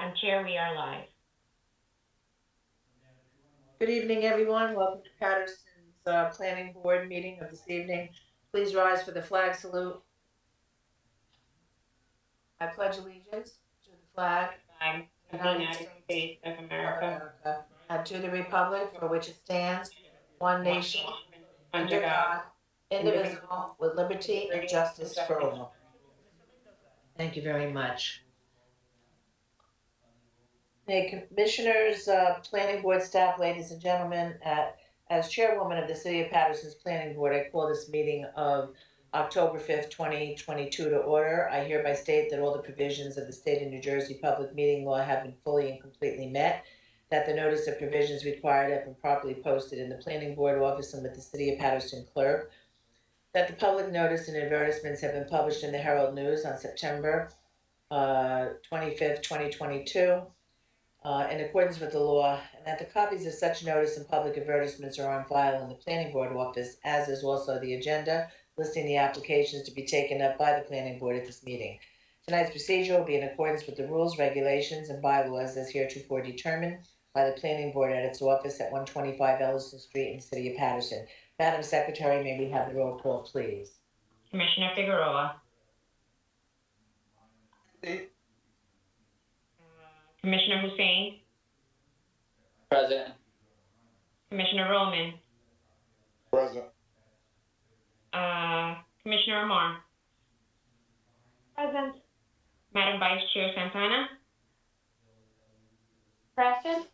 Madam Chair, we are live. Good evening, everyone. Welcome to Paterson's Planning Board meeting of this evening. Please rise for the flag salute. I pledge allegiance to the flag Of the United States of of America, America and to the republic for which it stands, one nation, under under God, God, indivisible, with liberty and justice for all. Thank you very much. Hey, commissioners, planning board staff, ladies and gentlemen, as chairwoman of the City of Paterson's Planning Board, I call this meeting of October 5th, 2022 to order. I hereby state that all the provisions of the State of New Jersey Public Meeting Law have been fully and completely met, that the notice of provisions required have been properly posted in the Planning Board office and with the City of Paterson clerk, that the public notice and advertisements have been published in the Herald News on September 25th, 2022, in accordance with the law, and that the copies of such notice and public advertisements are on file in the planning board office, as is also the agenda listing the applications to be taken up by the planning board at this meeting. Tonight's procedure will be in accordance with the rules, regulations, and bylaws as heretofore determined by the planning board at its office at 125 Ellison Street in the city of Paterson. Madam Secretary, may we have the roll call, please? Commissioner Figueroa, Commissioner Hussein, Present. Commissioner Roman, Present. Commissioner Amar. Present. Madam Vice Chair Santana. Present.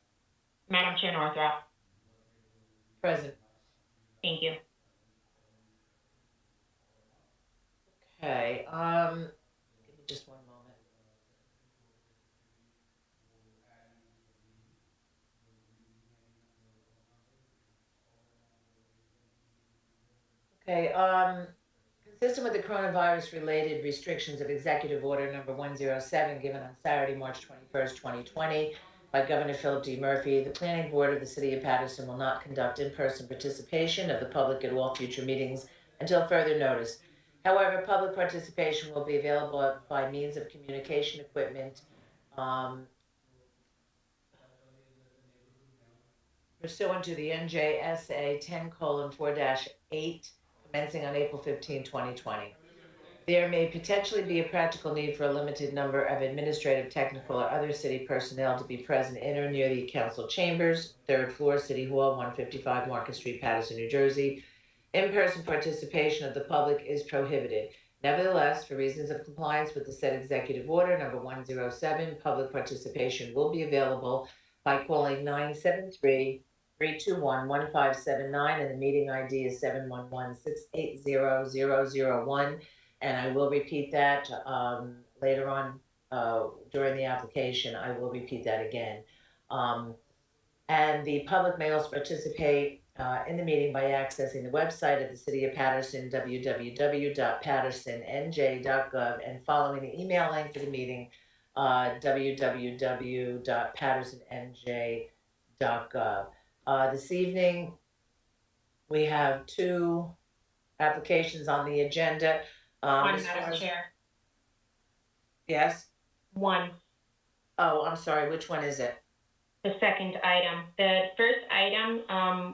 Madam Chair Northrop. Present. Thank you. Okay, give me just one moment. Okay, consistent with the coronavirus-related restrictions of Executive Order Number 107, given on Saturday, March 21st, 2020, by Governor Philip D. Murphy, the Planning Board of the City of Paterson will not conduct in-person participation of the public at all future meetings until further notice. However, public participation will be available by means of communication equipment pursuant to the NJSA 10:4-8, commencing on April 15, 2020. There may potentially be a practical need for a limited number of administrative, technical, or other city personnel to be present in or near the council chambers, third floor, City Hall, 155 Market Street, Paterson, New Jersey. In-person participation of the public is prohibited. Nevertheless, for reasons of compliance with the said Executive Order Number 107, public participation will be available by calling 973-321-1579, and the meeting ID is 711-680-001. And I will repeat that later on during the application. I will repeat that again. And the public may also participate in the meeting by accessing the website of the City of Paterson, www.patersonnj.gov, and following the email link for the meeting, www.patersonnj.gov. This evening, we have two applications on the agenda. One, Madam Chair. Yes? One. Oh, I'm sorry. Which one is it? The second item. The first item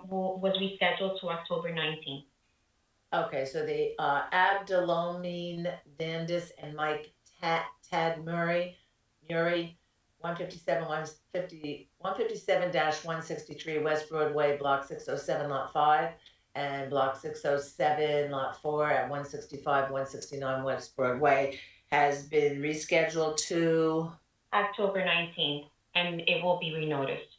was rescheduled to October 19th. Okay, so the Abdelomine Dandis and Mike Tad Murray, 157-163 West Broadway, Block 607, Lot 5, and Block 607, Lot 4 at 165-169 West Broadway, has been rescheduled to October 19th, and it will be renoticed.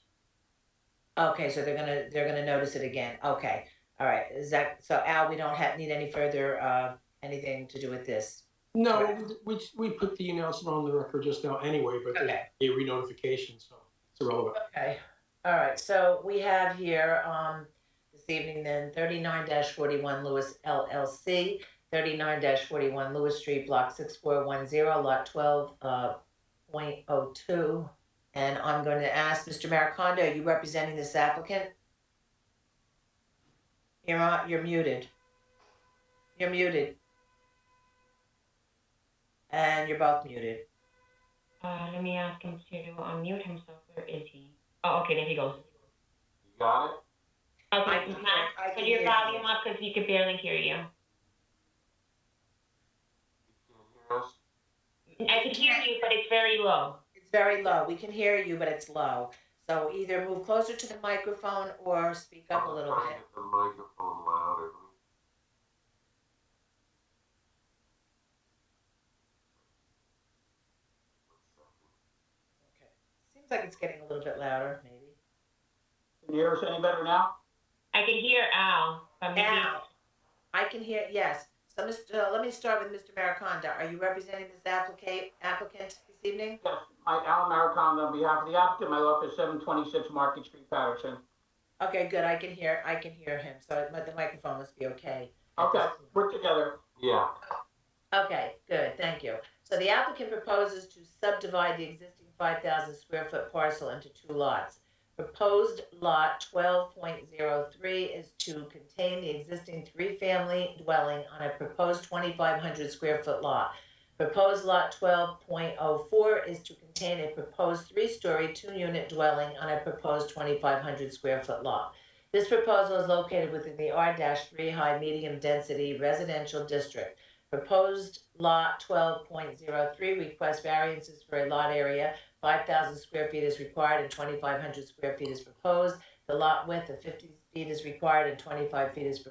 Okay, so they're gonna notice it again. Okay, all right. Is that so? Al, we don't need any further anything to do with this. No, Correct. we put the announcement on the record just now anyway, but there's a re-notification, so it's irrelevant. Okay, all right. So we have here this evening then 39-41 Lewis LLC, 39-41 Lewis Street, Block 6410, Lot 12.02. And I'm going to ask Mr. Maricondo, are you representing this applicant? You're muted. You're muted. And you're both muted. Let me ask him to unmute himself. Where is he? Oh, okay, there he goes. You got it? Okay, I can hear- Matt, I can put your hear volume you. up because we could barely hear you. You can't hear us? I can hear you, but it's very low. It's very low. We can hear you, but it's low. So either move closer to the microphone or speak up a little Try to bit. get the microphone louder. Okay. Seems like it's getting a little bit louder, maybe. Can you hear us any better now? I can hear Al, but maybe. Now, I can hear, yes. So let me start with Mr. Mariconda. Are you representing this applicant this evening? Yes, Alan Maricondo, on behalf of the applicant, my office 726 Market Street, Paterson. Okay, good. I can hear him. So the microphone must be okay. Okay, we're together. Yeah. Okay, good. Thank you. So the applicant proposes to subdivide the existing 5,000 square foot parcel into two lots. Proposed lot 12.03 is to contain the existing three-family dwelling on a proposed 2,500 square foot lot. Proposed lot 12.04 is to contain a proposed three-story, two-unit dwelling on a proposed 2,500 square foot lot. This proposal is located within the R-3 high medium density residential district. Proposed lot 12.03 requests variances for a lot area. 5,000 square feet is required and 2,500 square feet is proposed. The lot width of 50 feet is required and 25 feet is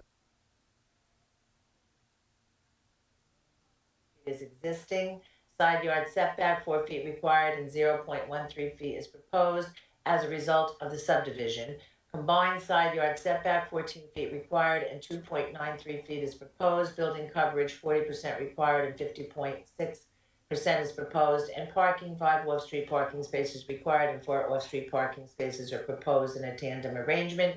existing. Side yard setback 4 feet required and 0.13 feet is proposed as a result of the subdivision. Combined side yard setback 14 feet required and 2.93 feet is proposed. Building coverage 40% required and 50.6% is proposed. And parking, 5 off-street parking spaces required and 4 off-street parking spaces are proposed in a tandem arrangement.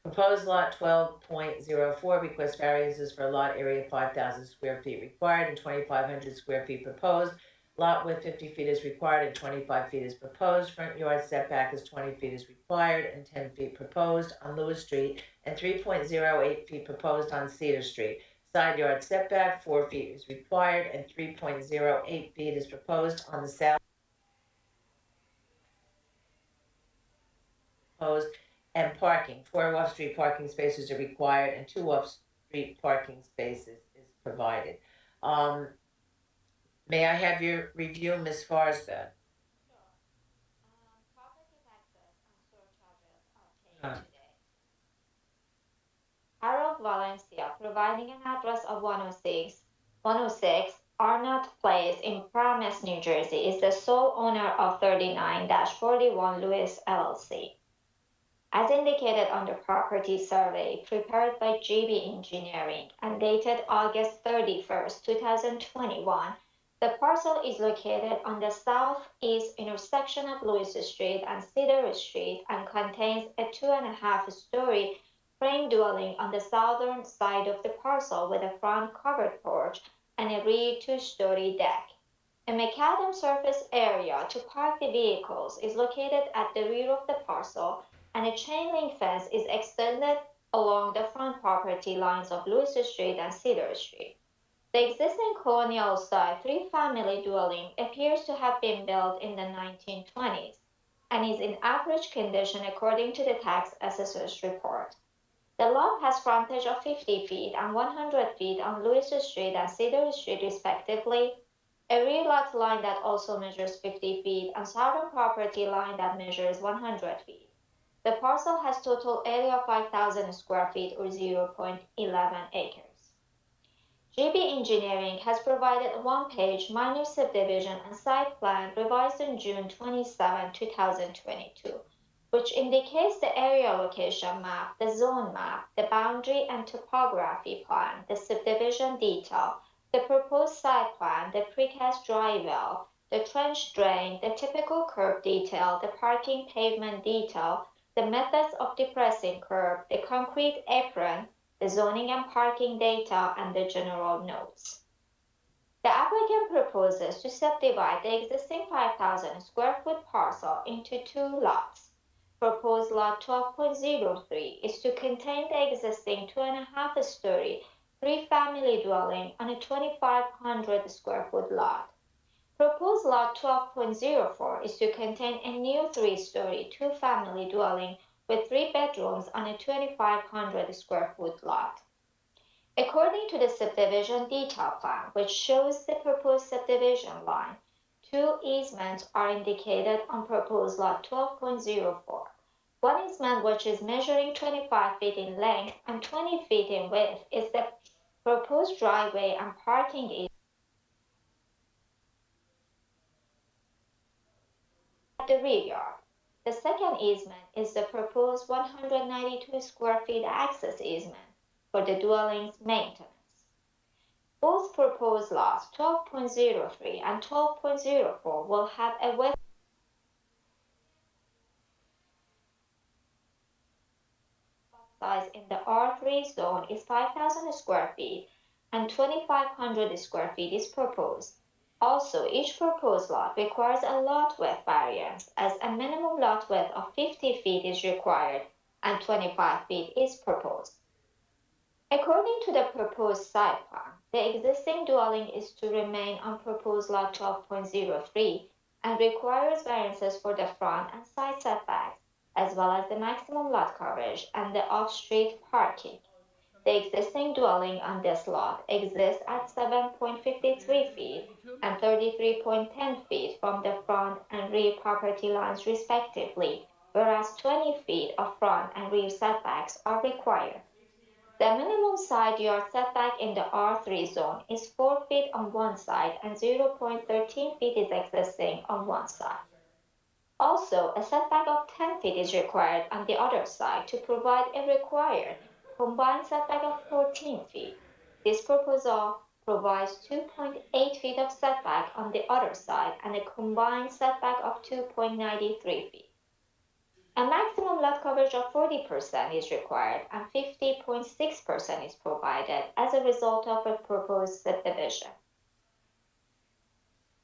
Proposed lot 12.04 requests variances for a lot area 5,000 square feet required and 2,500 square feet proposed. Lot width 50 feet is required and 25 feet is proposed. Front yard setback is 20 feet is required and 10 feet proposed on Lewis Street and 3.08 feet proposed on Cedar Street. Side yard setback 4 feet is required and 3.08 feet is proposed on the south. Proposed. And parking, 4 off-street parking spaces are required and 2 off-street parking spaces is provided. May I have your review, Ms. Forsberg? Property taxes and surcharges are paid today. Harold Valencia, providing an address of 106 Arnott Place in Paramus, New Jersey, is the sole owner of 39-41 Lewis LLC. As indicated on the property survey prepared by GB Engineering and dated August 31st, 2021, the parcel is located on the southeast intersection of Lewis Street and Cedar Street and contains a 2.5-story frame dwelling on the southern side of the parcel with a front covered porch and a rear 2-story deck. A macadam surface area to park the vehicles is located at the rear of the parcel, and a chain link fence is extended along the front property lines of Lewis Street and Cedar Street. The existing colonial style 3-family dwelling appears to have been built in the 1920s and is in average condition according to the tax assessor's report. The lot has frontage of 50 feet and 100 feet on Lewis Street and Cedar Street respectively, a rear lot line that also measures 50 feet and southern property line that measures 100 feet. The parcel has total area of 5,000 square feet or 0.11 acres. GB Engineering has provided a one-page minor subdivision and site plan revised on June 27, 2022, which indicates the area location map, the zone map, the boundary and topography plan, the subdivision detail, the proposed site plan, the precast dry well, the trench drain, the typical curb detail, the parking pavement detail, the methods of depressing curb, the concrete apron, the zoning and parking data, and the general notes. The applicant proposes to subdivide the existing 5,000 square foot parcel into two lots. Proposed lot 12.03 is to contain the existing 2.5-story, 3-family dwelling on a 2,500 square foot lot. Proposed Lot 12.04 is to contain a new three-story, two-family dwelling with 3 bedrooms on a 2,500 square foot lot. According to the subdivision detail plan, which shows the proposed subdivision line, 2 easements are indicated on proposed lot 12.04. One easement, which is measuring 25 feet in length and 20 feet in width, is the proposed driveway and parking easement at the rear yard. The second easement is the proposed 192 square feet access easement for the dwelling's maintenance. Both proposed lots 12.03 and 12.04 will have a width size in the R3 zone is 5,000 square feet and 2,500 square feet is proposed. Also, each proposed lot requires a lot width variance, as a minimum lot width of 50 feet is required and 25 feet is proposed. According to the proposed site plan, the existing dwelling is to remain on proposed lot 12.03 and requires variances for the front and side setbacks, as well as the maximum lot coverage and the off-street parking. The existing dwelling on this lot exists at 7.53 feet and 33.10 feet from the front and rear property lines respectively, whereas 20 feet of front and rear setbacks are required. The minimum side yard setback in the R3 zone is 4 feet on one side and 0.13 feet is existing on one side. Also, a setback of 10 feet is required on the other side to provide a required combined setback of 14 feet. This proposal provides 2.8 feet of setback on the other side and a combined setback of 2.93 feet. A maximum lot coverage of 40% is required and 50.6% is provided as a result of a proposed subdivision.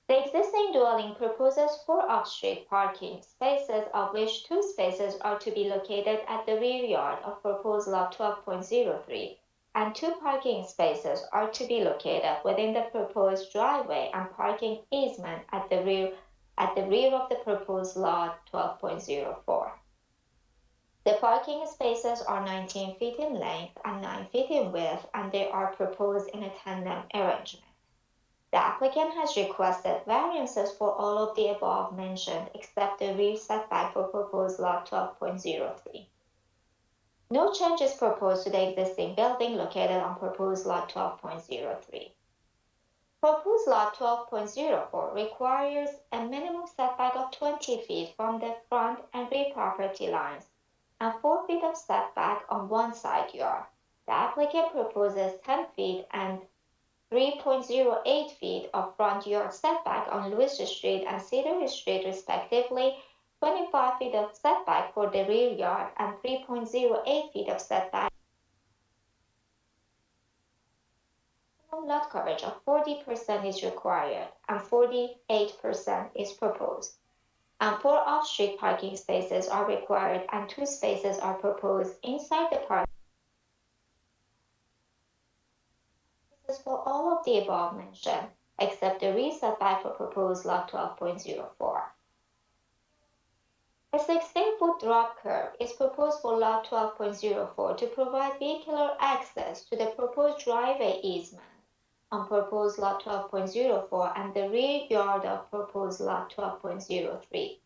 The existing dwelling proposes 4 off-street parking spaces, of which 2 spaces are to be located at the rear yard of proposed lot 12.03, and 2 parking spaces are to be located within the proposed driveway and parking easement at the rear of the proposed lot 12.04. The parking spaces are 19 feet in length and 9 feet in width, and they are proposed in a tandem arrangement. The applicant has requested variances for all of the above mentioned except the rear setback for proposed lot 12.03. No change is proposed to the existing building located on proposed lot 12.03. Proposed lot 12.04 requires a minimum setback of 20 feet from the front and rear property lines and 4 feet of setback on one side yard. The applicant proposes 10 feet and 3.08 feet of front yard setback on Lewis Street and Cedar Street respectively, 25 feet of setback for the rear yard, and 3.08 feet of setback. Lot coverage of 40% is required and 48% is proposed. And 4 off-street parking spaces are required and 2 spaces are proposed inside the parking spaces for all of the above mentioned, except the rear setback for proposed lot 12.04. A 16-foot drop curb is proposed for lot 12.04 to provide vehicular access to the proposed driveway easement on proposed lot 12.04 and the rear yard of proposed lot 12.03.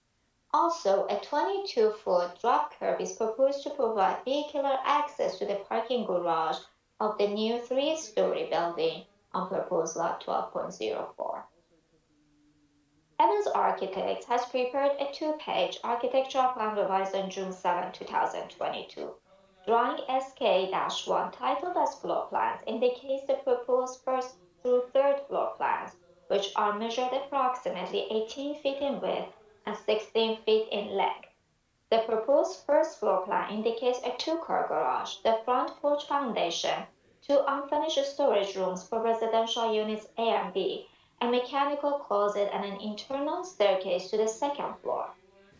Also, a 22-foot drop curb is proposed to provide vehicular access to the parking garage of the new 3-story building on proposed lot 12.04. Evans Architects has prepared a 2-page architectural plan revised on June 7, 2022. Drawing SK-1 titled as floor plans indicates the proposed first through third floor plans, which are measured approximately 18 feet in width and 16 feet in length. The proposed first floor plan indicates a 2-car garage, the front porch foundation, 2 unfinished storage rooms for residential units A and B, a mechanical closet, and an internal staircase to the 2nd floor.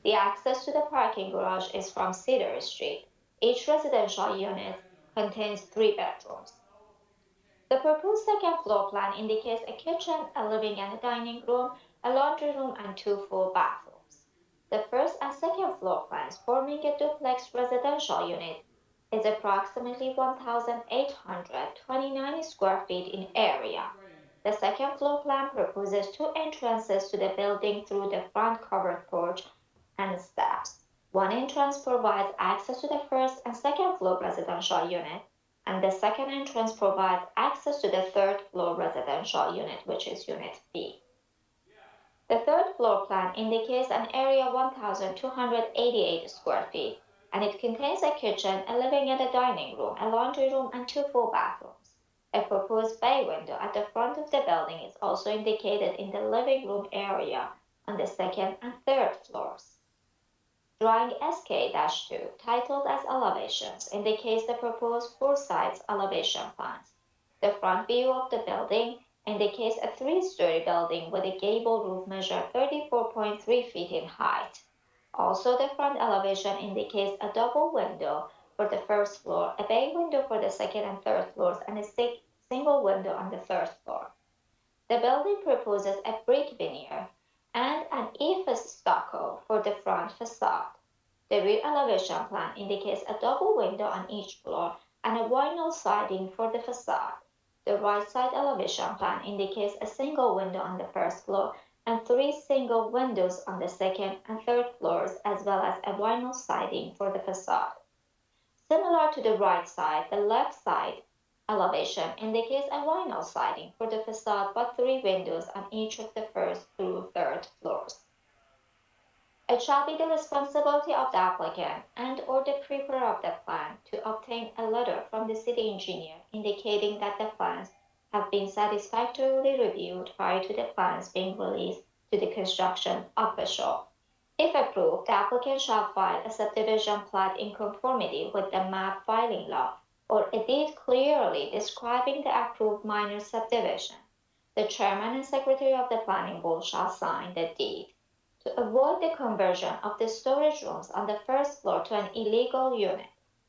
The access to the parking garage is from Cedar Street. Each residential unit contains 3 bedrooms. The proposed 2nd floor plan indicates a kitchen, a living and a dining room a laundry room, and 2 full bathrooms. The first and second floor plans, forming a duplex residential unit, is approximately 1,829 square feet in area. The second floor plan proposes 2 entrances to the building through the front covered porch and steps. One entrance provides access to the first and second floor residential unit, and the second entrance provides access to the third floor residential unit, which is Unit B. The third floor plan indicates an area 1,288 square feet, and it contains a kitchen, a living and a dining room, a laundry room, and 2 full bathrooms. A proposed bay window at the front of the building is also indicated in the living room area on the second and third floors. Drawing SK-2, titled as Elevations, indicates the proposed 4 sides elevation plans. The front view of the building indicates a 3-story building with a gable roof measured 34.3 feet in height. Also, the front elevation indicates a double window for the first floor, a bay window for the second and third floors, and a single window on the third floor. The building proposes a brick veneer and an EIFS stucco for the front facade. The rear elevation plan indicates a double window on each floor and a vinyl siding for the facade. The right side elevation plan indicates a single window on the first floor and 3 single windows on the second and third floors, as well as a vinyl siding for the facade. Similar to the right side, the left side elevation indicates a vinyl siding for the facade but 3 windows on each of the first through third floors. It shall be the responsibility of the applicant and/or the preparer of the plan to obtain a letter from the city engineer indicating that the plans have been satisfactorily reviewed prior to the plans being released to the construction official. If approved, the applicant shall file a subdivision plat in conformity with the map filing law or a deed clearly describing the approved minor subdivision. The chairman and secretary of the planning board shall sign the deed. To avoid the conversion of the storage rooms on the first floor to an illegal unit,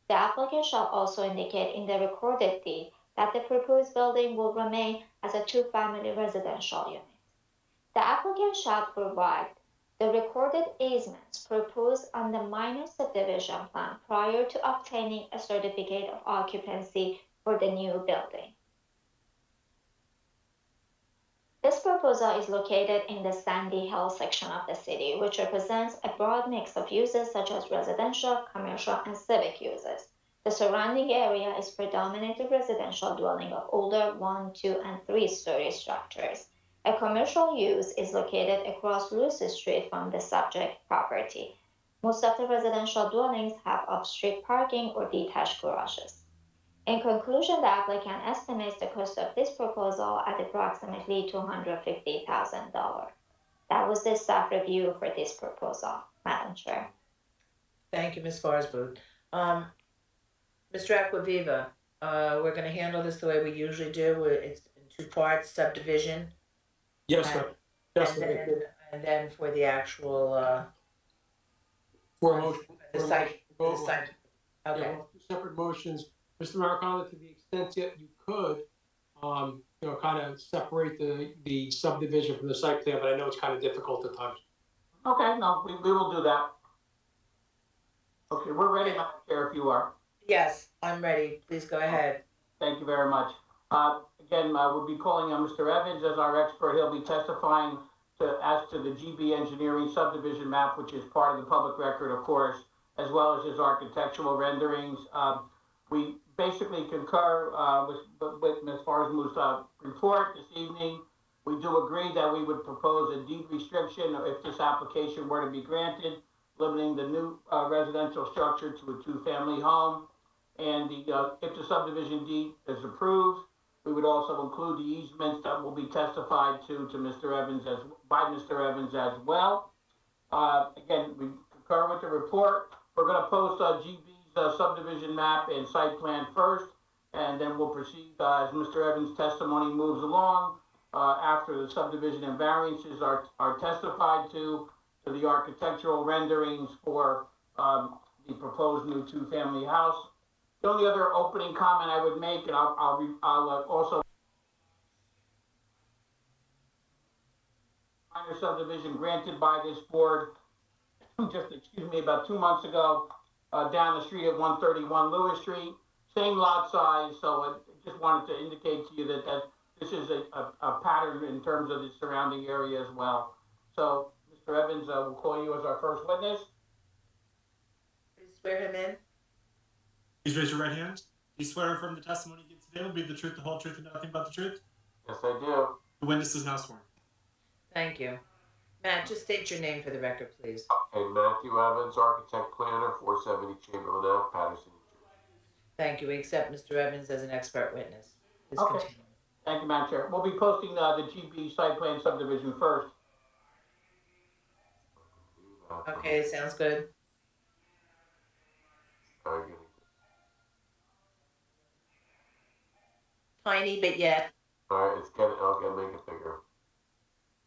the applicant shall also indicate in the recorded deed that the proposed building will remain as a 2-family residential unit. The applicant shall provide the recorded easements proposed on the minor subdivision plan prior to obtaining a certificate of occupancy for the new building. This proposal is located in the Sandy Hill section of the city, which represents a broad mix of uses such as residential, commercial, and civic uses. The surrounding area is predominantly residential dwelling of older 1, 2, and 3-story structures. A commercial use is located across Lucy Street from the subject property. Most of the residential dwellings have off-street parking or detached garages. In conclusion, the applicant estimates the cost of this proposal at approximately $250,000. That was the staff review for this proposal, Madam Chair. Thank you, Ms. Farsbooth. Mr. Acquaviva, we're going to handle this the way we usually do. It's in 2 parts, subdivision. Yes, sir. Yes, And then for the actual, for a motion. the for a site, motion, the site. Okay. Yeah, well, 2 separate motions. Mr. Maricano, to the extent that you could, kind of separate the subdivision from the site plan, but I know it's kind of difficult at times. Okay, no, we will do that. Okay, we're ready, Madam Chair, if you are. Yes, I'm ready. Please go ahead. Thank you very much. Again, we'll be calling on Mr. Evans as our expert. He'll be testifying as to the GB Engineering subdivision map, which is part of the public record, of course, as well as his architectural renderings. We basically concur with Ms. Farsbooth's report this evening. We do agree that we would propose a deed restriction if this application were to be granted, limiting the new residential structure to a 2-family home. And if the subdivision deed is approved, we would also include the easements that will be testified to Mr. Evans by Mr. Evans as well. Again, we concur with the report. We're going to post GB's subdivision map and site plan first, and then we'll proceed as Mr. Evans' testimony moves along. After the subdivision and variances are testified to the architectural renderings for the proposed new 2-family house. The only other opening comment I would make, and I'll also minor subdivision granted by this board about 2 months ago, down the street at 131 Lewis Street. Same lot size, so I just wanted to indicate to you that this is a pattern in terms of the surrounding area as well. So, Mr. Evans, we'll call you as our first witness. Please swear him in. Please raise your right hand. Do you swear affirm the testimony you give today will be the truth, the whole truth, and nothing but the truth? Yes, I do. The witness is now sworn. Thank you. Matt, just state your name for the record, please. Okay, Matthew Evans, architect planner, 470 Chamberlain Ave, Paterson, New Jersey. Thank you. We accept Mr. Evans as an expert witness. Please Okay. continue. Thank you, Madam Chair. We'll be posting the GB site plan subdivision first. Okay, sounds good. Very good. Tiny, but yet. All right, I'll make it bigger.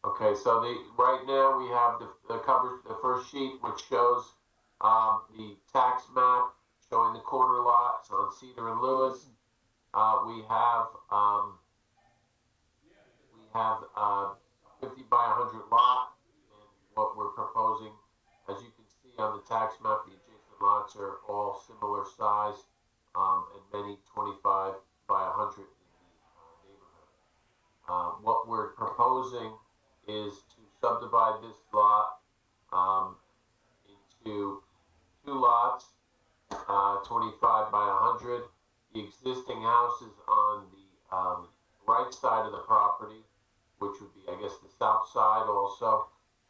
Okay, so right now we have the first sheet, which shows the tax map showing the corner lots on Cedar and Lewis. We have 50 by 100 lot, and what we're proposing, as you can see on the tax map, the adjacent lots are all similar size, and many 25 by 100 in the neighborhood. What we're proposing is to subdivide this lot into two lots, 25 by 100. The existing house is on the right side of the property, which would be, I guess, the south side also,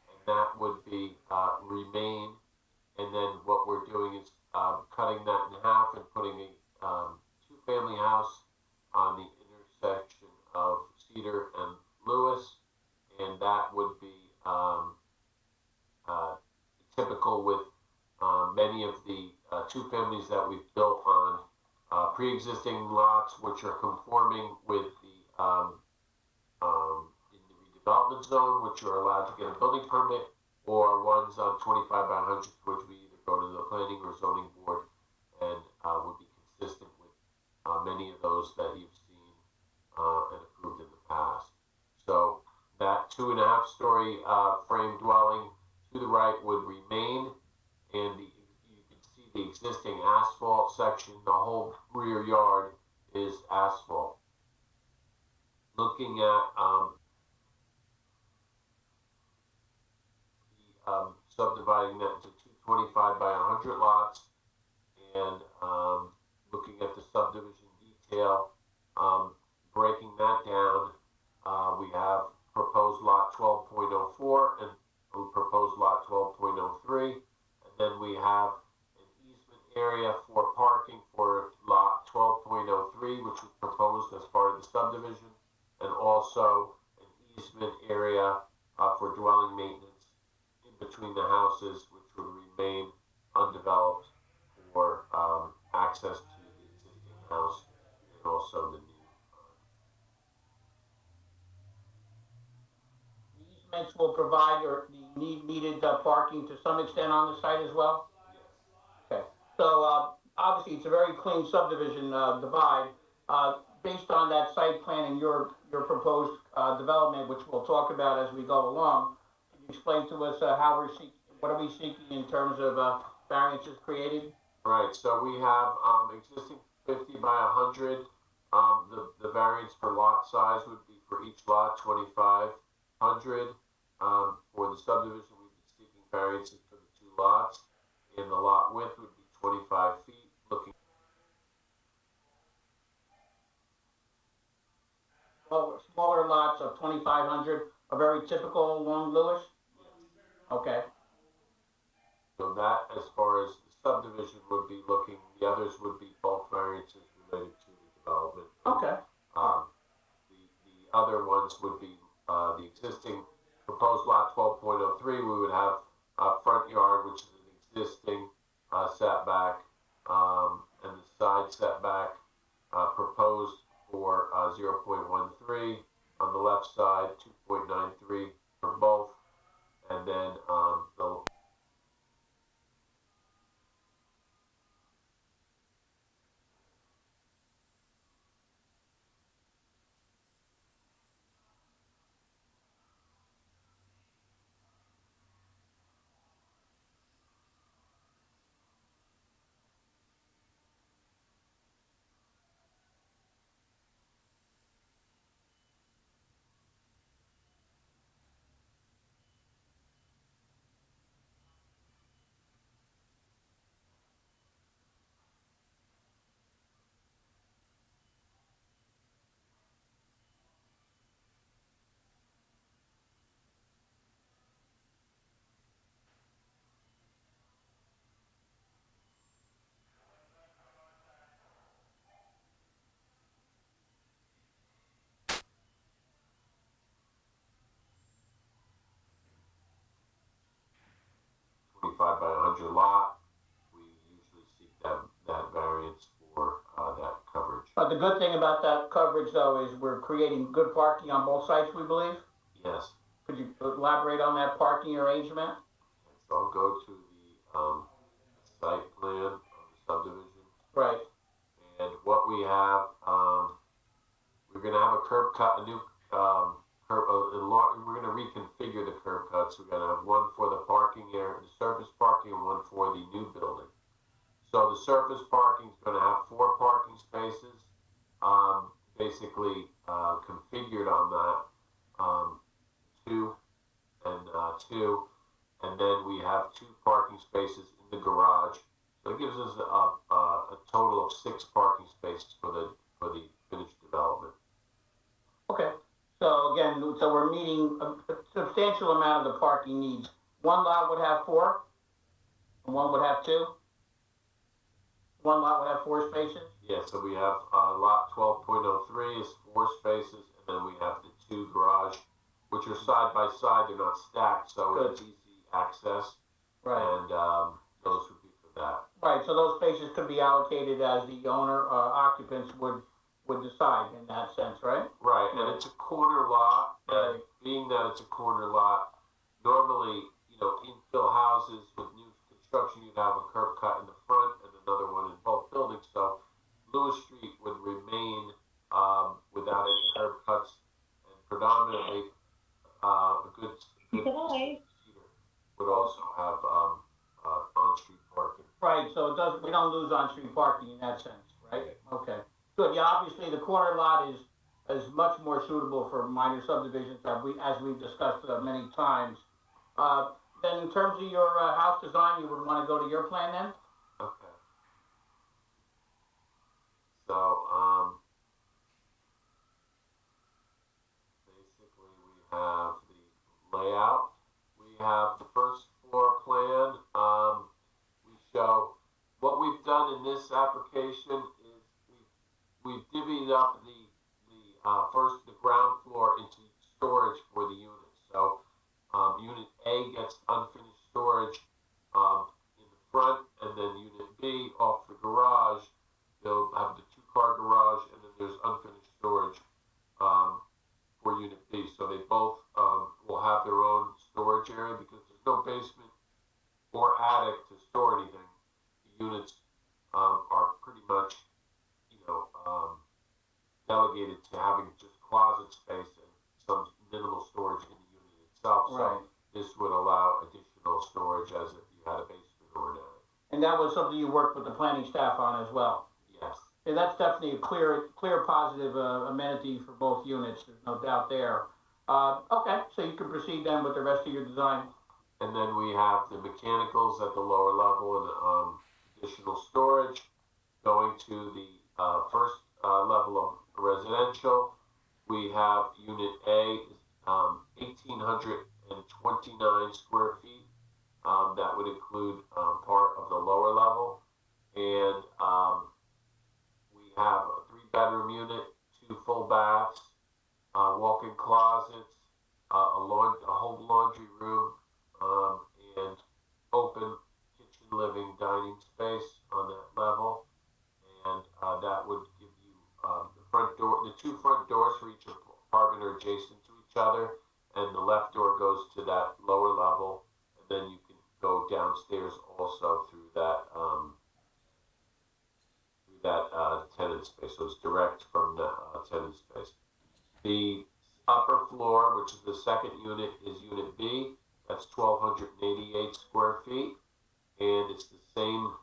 and that would be remain. And then what we're doing is cutting that in half and putting a two-family house on the intersection of Cedar and Lewis, and that would be typical with many of the two families that we've built on pre-existing lots, which are conforming with the in the redevelopment zone, which are allowed to get a building permit, or ones on 25 by 100, which we either go to the planning or zoning board, and would be consistent with many of those that you've seen and approved in the past. So that 2.5 story frame dwelling to the right would remain, and you can see the existing asphalt section. The whole rear yard is asphalt. Looking at subdividing that into 225 by 100 lots, and looking at the subdivision detail, breaking that down, we have proposed lot 12.04 and proposed lot 12.03, and then we have an easement area for parking for lot 12.03, which was proposed as part of the subdivision, and also an easement area for dwelling maintenance in between the houses, which would remain undeveloped for access to the existing house and also the new. Easements will provide the needed parking to some extent on the site as well? Okay, so obviously it's a very clean subdivision divide. Based on that site plan and your proposed development, which we'll talk about as we go along, can you explain to us how we're seeking, what are we seeking in terms of variances created? Right, so we have existing 50 by 100. The variance for lot size would be for each lot 2,500. For the subdivision, we'd be seeking variances for the two lots, and the lot width would be 25 feet. Looking smaller lots of 2,500 are very typical along Lewis? Okay. so that, as far as the subdivision would be looking, the others would be bulk variances related to the development. Okay. The other ones would be the existing proposed lot 12.03. We would have a front yard, which is an existing setback, and the side setback proposed for 0.13 on the left side, 2.93 for both, and then the 25 by 100 lot, we usually seek that variance for that coverage. The good thing about that coverage, though, is we're creating good parking on both sites, we believe. Yes. Could you elaborate on that parking arrangement? So I'll go to the site plan of the subdivision. Right. And what we have, we're going to have a curb cut, a new we're going to reconfigure the curb cuts. We're going to have one for the parking area, the surface parking, and one for the new building. So the surface parking is going to have 4 parking spaces, basically configured on that, 2 and 2, and then we have 2 parking spaces in the garage. So it gives us a total of 6 parking spaces for the finished development. Okay. So again, so we're meeting a substantial amount of the parking needs. One lot would have 4, and one would have 2. One lot would have 4 spaces. Yeah, so we have lot 12.03 is 4 spaces, and then we have the 2 garage, which are side by side. They're not stacked, so Good. it's easy access. Right. And those would be for that. Right. So those spaces could be allocated as the owner occupants would decide in that sense, right? Right, and it's a corner lot, and Right. being that it's a corner lot, normally, infill houses with new construction, you'd have a curb cut in the front and another one in both buildings, so Lewis Street would remain without any curb cuts, and predominantly a good cedar would also have on-street parking. Right. So we don't lose on-street parking in that sense, right? Okay. Good. Yeah. Obviously, the corner lot is much more suitable for minor subdivisions, as we've discussed many times. Then, in terms of your house design, you would want to go to your plan then. Okay. So, basically we have the layout. We have the first floor plan. We show what we've done in this application is we've divvied up the ground floor into storage for the units. So, unit A gets unfinished storage in the front, and then unit B off the garage, they'll have the 2-car garage, and then there's unfinished storage for unit B. So they both will have their own storage area because there's no basement or attic to store anything. The units are pretty much, delegated to having just closet space and some minimal storage in the unit itself. So Right. this would allow additional storage as if you had a basement or an attic. And that was something you worked with the planning staff on as well. Yes. And that's definitely a clear positive amenity for both units. There's no doubt there. Okay, so you can proceed then with the rest of your design. And then we have the mechanicals at the lower level and additional storage. Going to the first level of residential, we have unit A, 1,829 square feet. That would include part of the lower level. And we have a 3-bedroom unit, 2 full baths, walk-in closets, a whole laundry room, and open kitchen, living, dining space on that level. And that would give you the 2 front doors for each apartment are adjacent to each other, and the left door goes to that lower level, and then you can go downstairs also through that tenant space. So it's direct from the tenant space. The upper floor, which is the second unit, is unit B. That's 1,288 square feet, and it's the same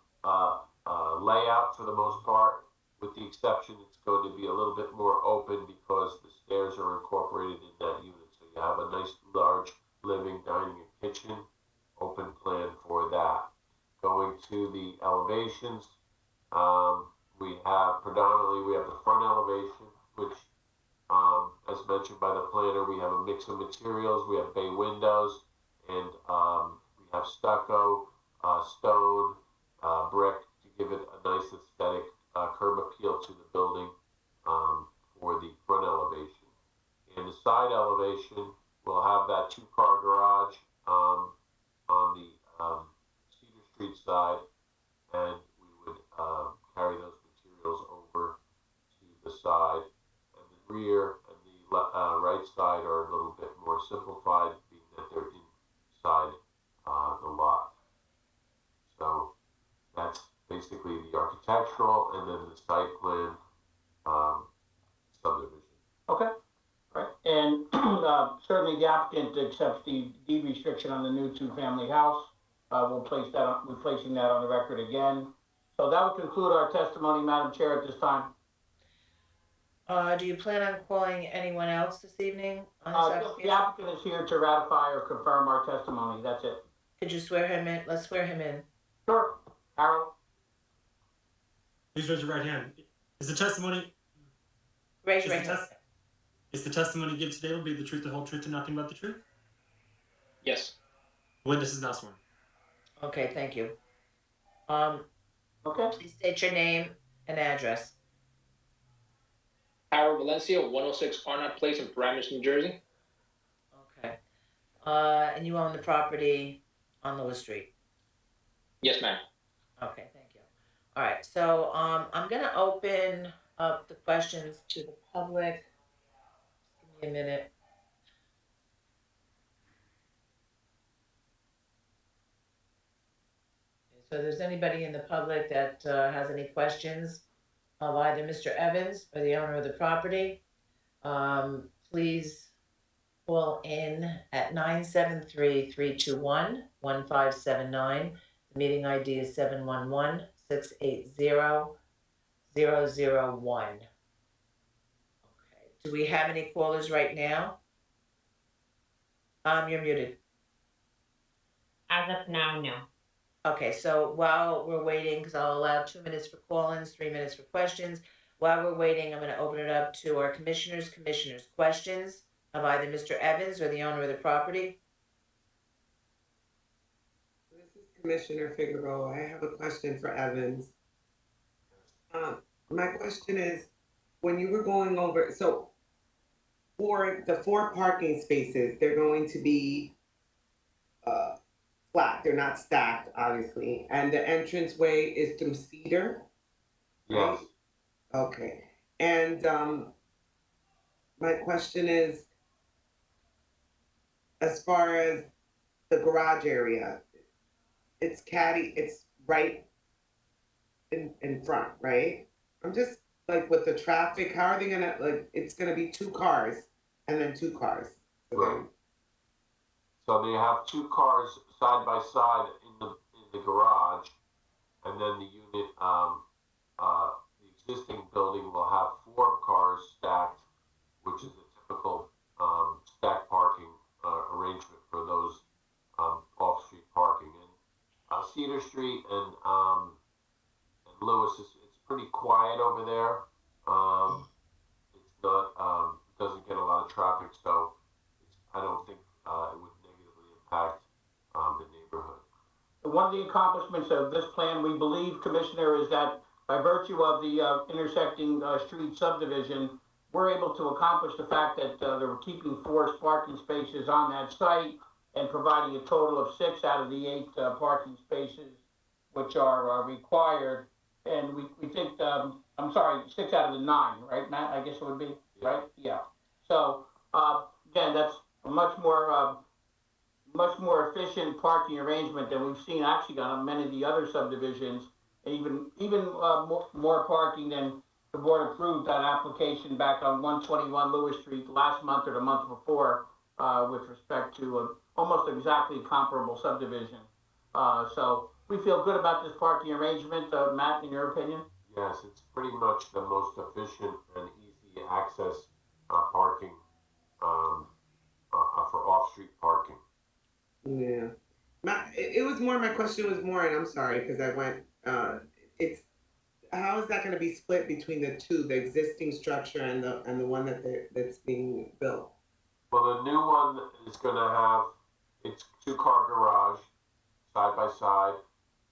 layout for the most part, with the exception it's going to be a little bit more open because the stairs are incorporated in that unit. So you have a nice large living, dining, and kitchen, open plan for that. Going to the elevations, we have the front elevation, which, as mentioned by the planner, we have a mix of materials. We have bay windows, and we have stucco, stone, brick to give it a nice aesthetic curb appeal to the building for the front elevation. And the side elevation will have that 2-car garage on the Street side, and we would carry those materials over to the side. And the rear and the right side are a little bit more simplified, being that they're inside the lot. So that's basically the architectural, and then the site plan subdivision. Okay, right, and certainly the applicant accepts the deed restriction on the new two-family house. We're placing that on the record again. So that would conclude our testimony, Madam Chair, at this time. Do you plan on calling anyone else this evening on this Just application? the applicant is here to ratify or confirm our testimony, that's it. Could you swear him in? Let's swear him in. Sure, Harold? Please raise your right hand. Is the testimony Raise your right Is the hand. is the testimony you give today will be the truth, the whole truth, and nothing but the truth? Yes. The witness is now sworn. Okay, thank you. Okay. Please state your name and address. Harold Valencia, 106 Arnott Place in Paramus, New Jersey. Okay. And you own the property on Lewis Street? Yes, ma'am. Okay, thank you. All right, so I'm gonna open up the questions to the public. Just give me a minute. So if there's anybody in the public that has any questions of either Mr. Evans or the owner of the property, please call in at 973-321-1579. The meeting ID is 711-680-001. Okay. Do we have any callers right now? You're muted. As of now, no. Okay, so while we're waiting, because I'll allow 2 minutes for call-ins, 3 minutes for questions. While we're waiting, I'm going to open it up to our commissioners. Questions of either Mr. Evans or the owner of the property? This is Commissioner Figueroa. I have a question for Evans. My question is, when you were going over, so for the 4 parking spaces, they're going to be flat. They're not stacked, obviously, and the entranceway is through cedar. Yes. Okay, and my question is, as far as the garage area, it's right in front, right? I'm just like with the traffic, how are they gonna, like, it's gonna be 2 cars and then 2 cars. Right. So they have 2 cars side by side in the garage, and then the unit, the existing building will have 4 cars stacked, which is a typical stack parking arrangement for those off-street parking. And Cedar Street and Lewis it's pretty quiet over there. It's not doesn't get a lot of traffic, so I don't think it would negatively impact the neighborhood. One of the accomplishments of this plan, we believe, Commissioner, is that by virtue of the intersecting street subdivision, we're able to accomplish the fact that they're keeping 4 parking spaces on that site and providing a total of 6 out of the 8 parking spaces which are required. And we think, 6 out of the 9, right, Matt? I guess it would be, right? Yeah. So, again, that's a much more efficient parking arrangement than we've seen actually on many of the other subdivisions, and even more parking than the board approved that application back on 121 Lewis Street last month or the month before, with respect to almost exactly comparable subdivision. So we feel good about this parking arrangement, Matt, in your opinion? Yes, it's pretty much the most efficient and easy access parking for off-street parking. Yeah. My question was more, and I'm sorry, because I went, how is that gonna be split between the 2, the existing structure and the one that's being built? Well, the new one is gonna have its 2-car garage side by side,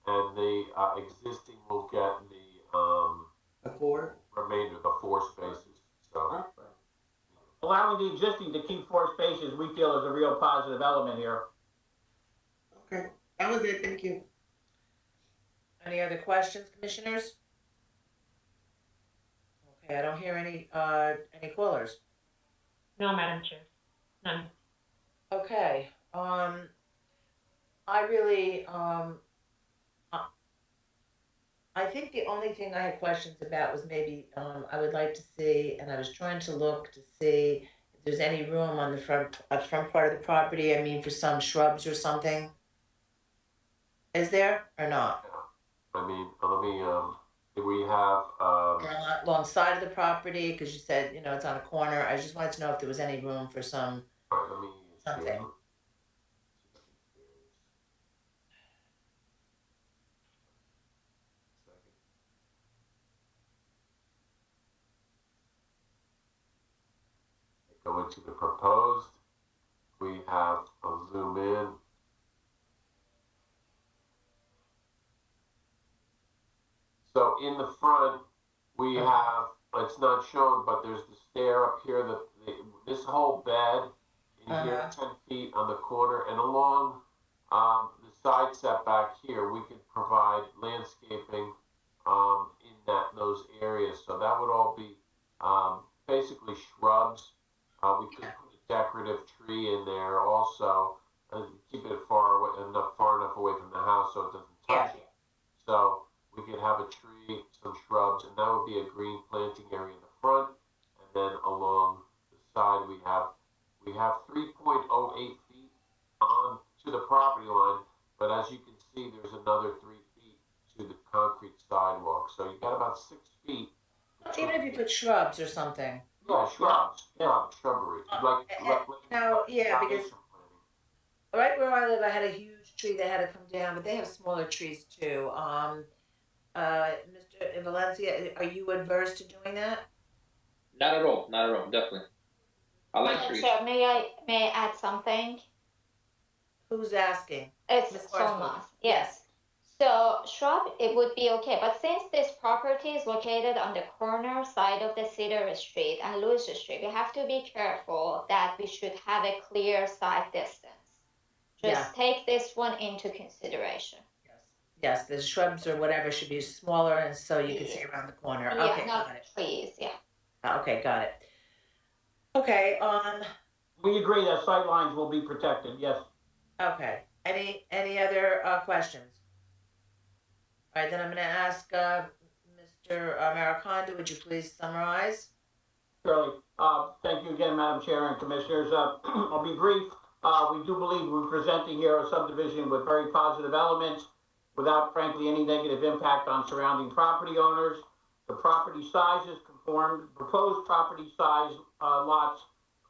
and the existing will get The 4? remainder, the 4 spaces. So Allowing the existing to keep 4 spaces, we feel is a real positive element here. Okay, that was it, thank you. Any other questions, commissioners? Okay, I don't hear any callers. No, Madam Chair, none. Okay, I really, I think the only thing I had questions about was maybe, I would like to see, and I was trying to look to see if there's any room on the front part of the property, I mean, for some shrubs or something. Is there or not? I mean, let me, we have, Or alongside of the property, because you said, it's on a corner, I just wanted to know if there was any room for some, all right, let me. something. Go into the proposed, we have, I'll zoom in. So in the front, we have, it's not shown, but there's the stair up here, this whole bed in here, 10 feet on the corner, and along the side setback here, we could provide landscaping in those areas. So that would all be basically shrubs. We could put a decorative tree in there also, and keep it far enough away from the house so it doesn't touch it. So we could have a tree, some shrubs, and that would be a green planting area in the front. And then along the side, we have 3.08 feet on to the property line, but as you can see, there's another 3 feet to the concrete sidewalk. So you got about 6 feet. Even if you put shrubs or something. Yeah, shrubs. Yeah, shrubbery. Because right where I live, I had a huge tree that had to come down, but they have smaller trees too. Mr. Valencia, are you adverse to doing that? Not at all, not at all, definitely. I like Madam trees. Chair, may I add something? Who's asking? It's Ms. Solmas. Barstow. Yes. So shrub, it would be okay, but since this property is located on the corner side of the Cedar Street and Lewis Street, we have to be careful that we should have a clear sight distance. Just take this one into consideration. Yes, the shrubs or whatever should be smaller, and so you can see around the corner. Yeah, Okay, not got it. trees, yeah. Okay, got it. Okay, We agree that sight lines will be protected, yes. okay. Any other questions? All right, then I'm gonna ask Mr. Maricondo, would you please summarize? Shirley, thank you again, Madam Chair and Commissioners. I'll be brief. We do believe we're presenting here a subdivision with very positive elements without, frankly, any negative impact on surrounding property owners. The property sizes proposed property size lots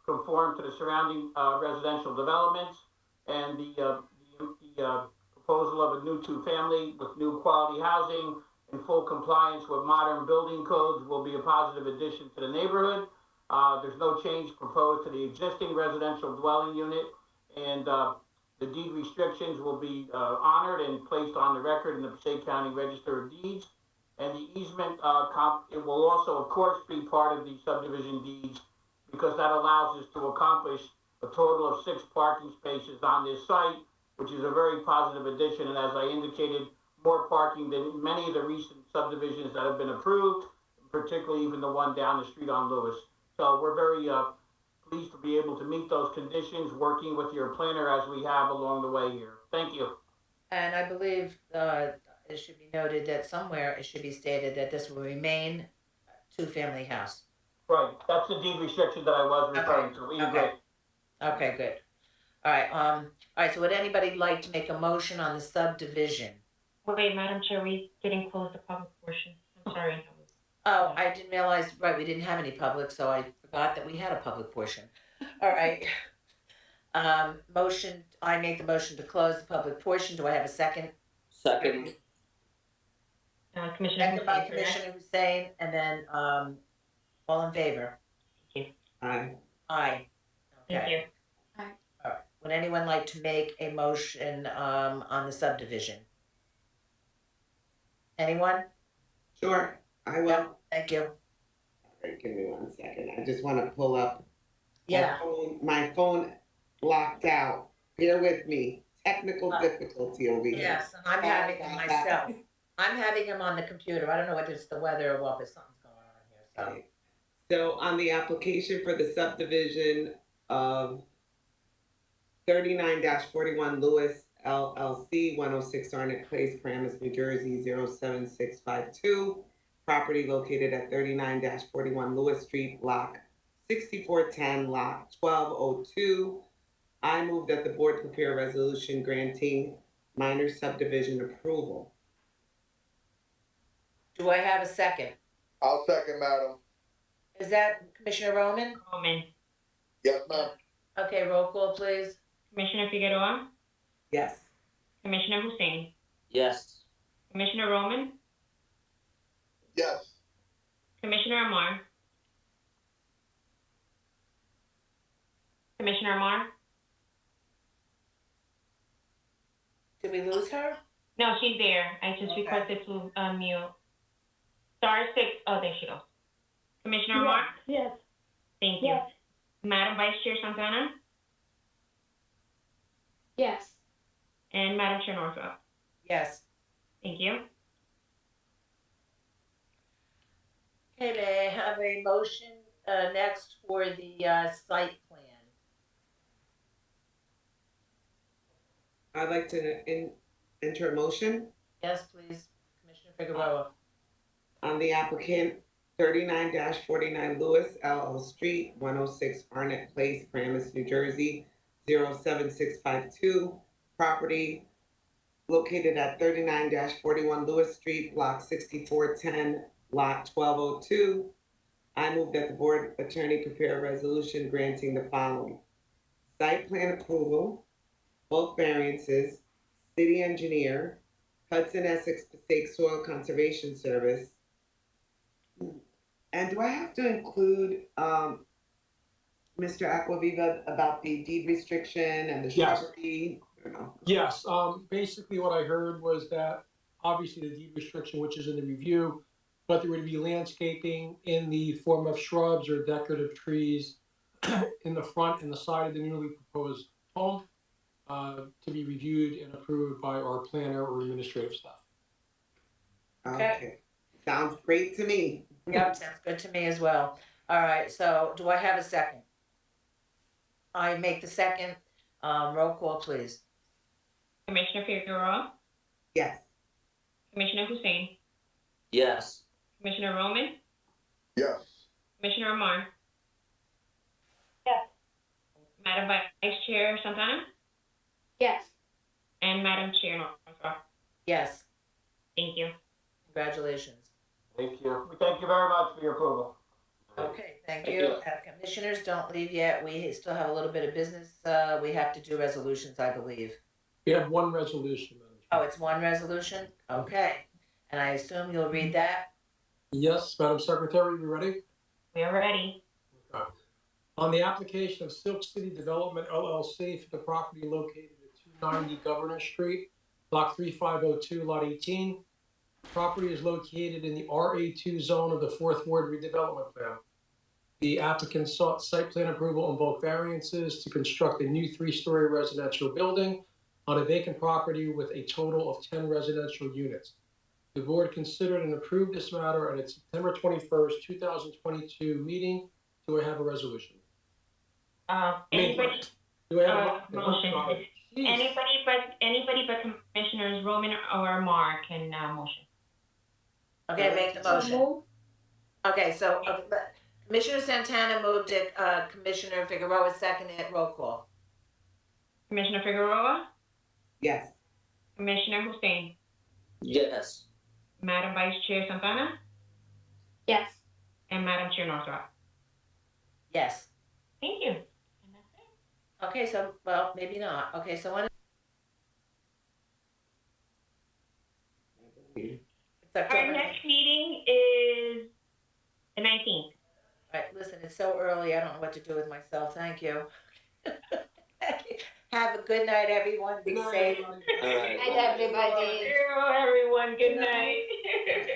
conform to the surrounding residential developments, and the proposal of a new two-family with new quality housing in full compliance with modern building codes will be a positive addition to the neighborhood. There's no change proposed to the existing residential dwelling unit, and the deed restrictions will be honored and placed on the record in the Passaic County Register of Deeds. And the easement, it will also, of course, be part of the subdivision deeds, because that allows us to accomplish a total of 6 parking spaces on this site, which is a very positive addition. And as I indicated, more parking than many of the recent subdivisions that have been approved, particularly even the one down the street on Lewis. So we're very pleased to be able to meet those conditions, working with your planner as we have along the way here. Thank you. And I believe it should be noted that somewhere it should be stated that this will remain a two-family house. Right, that's the deed restriction that I was referring to. We agree. Okay, good. All right, so would anybody like to make a motion on the subdivision? Wait, Madam Chair, we didn't close the public portion. I'm sorry. Oh, I didn't realize, right, we didn't have any public, so I forgot that we had a public portion. All right. I make the motion to close the public portion. Do I have a second? Second. Commissioner Second by Hussain, correct? Commissioner Hussain, and then all in favor? Aye. Aye. Thank you. All right. Would anyone like to make a motion on the subdivision? Anyone? Sure, I will. Yeah, thank you. All right, give me 1 second. I just want to pull up. Yeah. My phone locked out. Bear with me. Technical difficulty over here. Yes, and I'm having it myself. I'm having him on the computer. I don't know whether it's the weather or what, but something's going on here, so. Okay. So on the application for the subdivision of 39-41 Lewis LLC, 106 Arnett Place, Paramus, New Jersey, 07652. Property located at 39-41 Lewis Street, block 6410, lot 1202. I move that the board prepare a resolution granting minor subdivision approval. Do I have a second? I'll second, madam. Is that Commissioner Roman? Roman. Yes, ma'am. Okay, roll call, please. Commissioner Figueroa, Yes. Commissioner Hussein, Yes. Commissioner Roman, Yes. Commissioner Amar, Commissioner Amar. Did we lose her? No, she's there. I just Okay. requested to mute. Star 6. Oh, there she goes. Commissioner Amar? Yes. Thank you. Yes. Madam Vice Chair Santana Yes. and Madam Chair Northrup. Yes. Thank you. Okay, may I have a motion next for the site plan? I'd like to enter a motion Yes, please, Commissioner Figueroa. on the applicant 39-49 Lewis LL Street, 106 Arnett Place, Paramus, New Jersey, 07652. Property located at 39-41 Lewis Street, block 6410, lot 1202. I move that the board attorney prepare a resolution granting the following: site plan approval, bulk variances, city engineer, Hudson Essex Passaic Soil Conservation Service. And do I have to include Mr. Aquaviva about the deed restriction and the Yes. shrubbery? Or no? Yes, basically what I heard was that obviously the deed restriction, which is in the review, but there would be landscaping in the form of shrubs or decorative trees in the front and the side of the newly proposed home, to be reviewed and approved by our planner or administrative staff. Okay, sounds great to me. Yep, sounds good to me as well. All right, so do I have a second? I make the second. Roll call, please. Commissioner Figueroa, Yes. Commissioner Hussein, Yes. Commissioner Roman, Yes. Commissioner Amar. Yes. Madam Vice Chair Santana Yes. and Madam Chair Northrup. Yes, Thank you. congratulations. Thank you. We thank you very much for your approval. Okay, thank Thank you. you. Commissioners, don't leave yet. We still have a little bit of business. We have to do resolutions, I believe. We have one resolution, Madam Chair. Oh, it's one resolution? Okay. And I assume you'll read that? Yes, Madam Secretary, you ready? We are ready. Okay. On the application of Silk City Development LLC for the property located at 290 Governor Street, block 3502, lot 18. Property is located in the RA2 zone of the 4th Ward redevelopment plan. The applicant sought site plan approval on bulk variances to construct a new 3-story residential building on a vacant property with a total of 10 residential units. The board considered and approved this matter at its September 21st, 2022 meeting. Do I have a resolution? Anybody, Do I have a motion. Jeez. Anybody but Commissioners Roman or Amar can motion. Okay, make the motion. Okay, so Commissioner Santana moved it, Commissioner Figueroa seconded it, roll call. Commissioner Figueroa, Yes. Commissioner Hussein, Yes. Madam Vice Chair Santana, Yes. and Madam Chair Northrup. Yes. Thank you. And that's it. Okay, so, well, maybe not. Okay, so when? It's Our October. next meeting is the 19th. All right, listen, it's so early, I don't know what to do with myself. Thank you. Have a good night, everyone. Be Good night, safe. everybody. All right. Night, everybody. Thank you, everyone. Good night.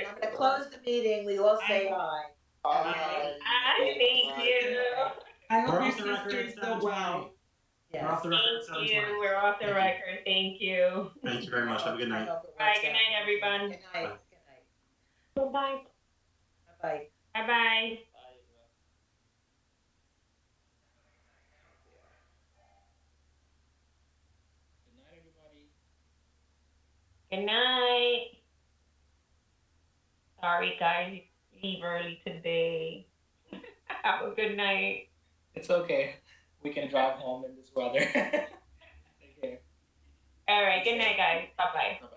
I'm gonna close the meeting. We all say aye. Aye. Thank you. I Or hope else your the record sister's is still well. We're off the record at Thank 7:20. you. We're off the Thank you. record. Thank you. Thank you very much. Have a good I night. hope it Bye. works Good out. night, everyone. Good night. Bye. Good night. Good night. Bye-bye. Bye-bye. Good night, everybody. Good night. Sorry, guys. Leave early today. Have a good night. It's okay. We can drive home in this weather. Take care. All right. Good night, guys. Bye-bye. Bye-bye.